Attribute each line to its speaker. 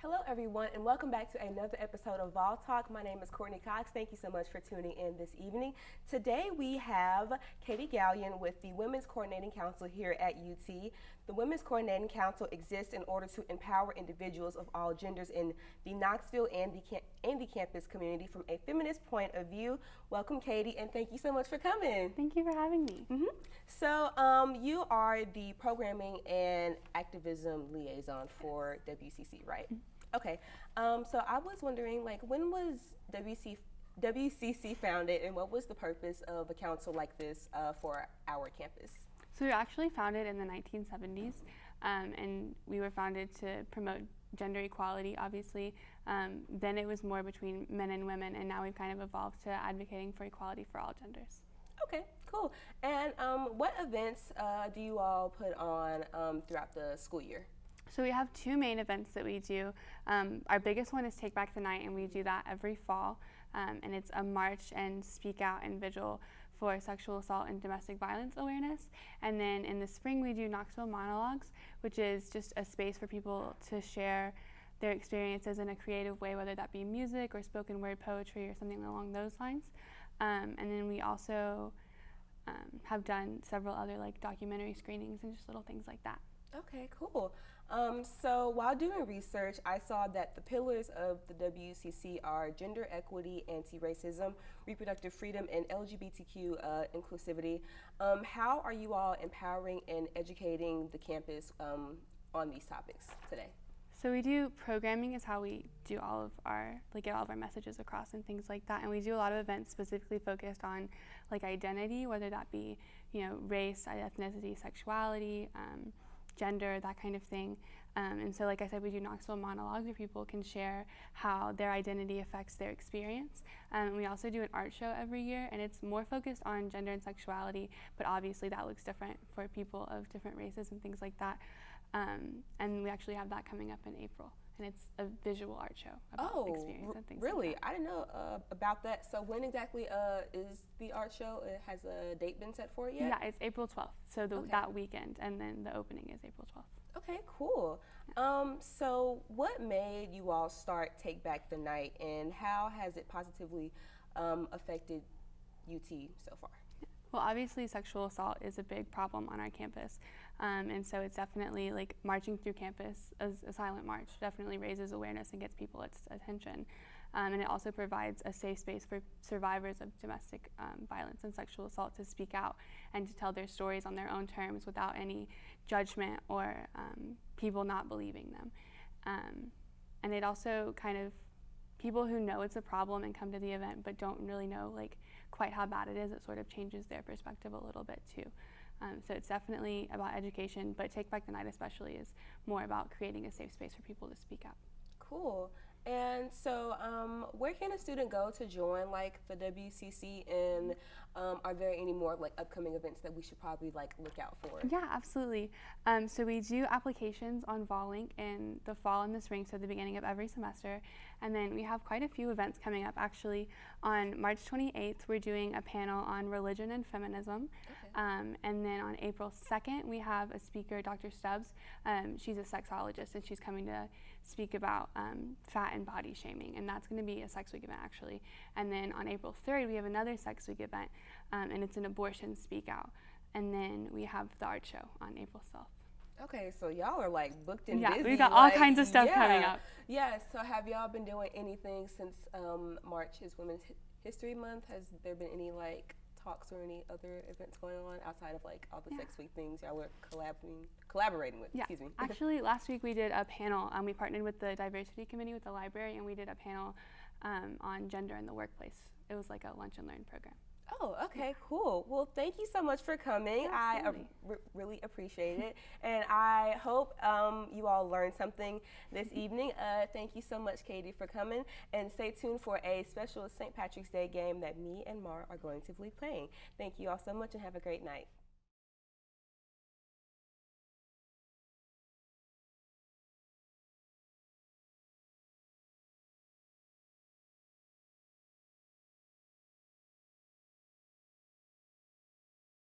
Speaker 1: Hello everyone and welcome back to another episode of VolTalk. My name is Courtney Cox. Thank you so much for tuning in this evening. Today we have Katie Gallion with the Women's Coordinating Council here at UT. The Women's Coordinating Council exists in order to empower individuals of all genders in the Knoxville and the campus community from a feminist point of view. Welcome Katie, and thank you so much for coming.
Speaker 2: Thank you for having me.
Speaker 1: So you are the Programming and Activism Liaison for WCC, right? Okay, so I was wondering, like, when was WCC founded, and what was the purpose of a council like this for our campus?
Speaker 2: So we were actually founded in the 1970s, and we were founded to promote gender equality, obviously. Then it was more between men and women, and now we've kind of evolved to advocating for equality for all genders.
Speaker 1: Okay, cool. And what events do you all put on throughout the school year?
Speaker 2: So we have two main events that we do. Our biggest one is Take Back the Night, and we do that every fall. And it's a march and speak out and vigil for sexual assault and domestic violence awareness. And then in the spring we do Knoxville Monologues, which is just a space for people to share their experiences in a creative way, whether that be music or spoken word poetry or something along those lines. And then we also have done several other like documentary screenings and just little things like that.
Speaker 1: Okay, cool. So while doing research, I saw that the pillars of the WCC are gender equity, anti-racism, reproductive freedom, and LGBTQ inclusivity. How are you all empowering and educating the campus on these topics today?
Speaker 2: So we do programming is how we do all of our, get all of our messages across and things like that. And we do a lot of events specifically focused on like identity, whether that be, race, ethnicity, sexuality, gender, that kind of thing. And so like I said, we do Knoxville Monologues where people can share how their identity affects their experience. We also do an art show every year, and it's more focused on gender and sexuality, but obviously that looks different for people of different races and things like that. And we actually have that coming up in April, and it's a visual art show about experience and things
Speaker 1: really?
Speaker 2: like that.
Speaker 1: I didn't know about that. So when exactly is the art show? Has a date been set for it yet?
Speaker 2: Yeah, it's April 12th, so that weekend, and then the opening is April 12th.
Speaker 1: Okay, cool. So what made you all start Take Back the Night, and how has it positively affected UT so far?
Speaker 2: Well, obviously sexual assault is a big problem on our campus, and so it's definitely like marching through campus as a silent march definitely raises awareness and gets people its attention. And it also provides a safe space for survivors of domestic violence and sexual assault to speak out and to tell their stories on their own terms without any judgment or people not believing them. And it also kind of, people who know it's a problem and come to the event but don't really know quite how bad it is, it sort of changes their perspective a little bit too. So it's definitely about education, but Take Back the Night especially is more about creating a safe space for people to speak out.
Speaker 1: Cool. And so where can a student go to join the WCC, and are there any more upcoming events that we should probably look out for?
Speaker 2: Yeah, absolutely. So we do applications on VolLink in the fall and the spring, so the beginning of every semester. And then we have quite a few events coming up. Actually, on March 28th, we're doing a panel on religion and feminism. Okay. And then on April 2nd, we have a speaker, Dr. Stubbs. She's a sexologist, and she's coming to speak about fat and body shaming, and that's going to be a Sex Week event actually. And then on April 3rd, we have another Sex Week event, and it's an abortion speak out. And then we have the art show on April 12th.
Speaker 1: Okay, so y'all are booked and
Speaker 2: busy.
Speaker 1: Yeah,
Speaker 2: we got all kinds of stuff coming up.
Speaker 1: Yeah, so have y'all been doing anything since March is Women's History Month? Has there been any talks or any other events going on outside of all the Sex Week things y'all were collaborating with?
Speaker 2: Yeah.
Speaker 1: Excuse me.
Speaker 2: Actually, last week we did a panel. We partnered with the Diversity Committee with the library, and we did a panel on gender in the workplace. It was like a lunch and learn program.
Speaker 1: Oh, okay, cool. Well, thank you so much for coming.
Speaker 2: Yeah,
Speaker 1: I really appreciate it. And I hope you all learned something this evening. Thank you so much, Katie, for coming. And stay tuned for a special St. Patrick's Day game that me and Mar are going to be playing. Thank you all so much, and have a great night.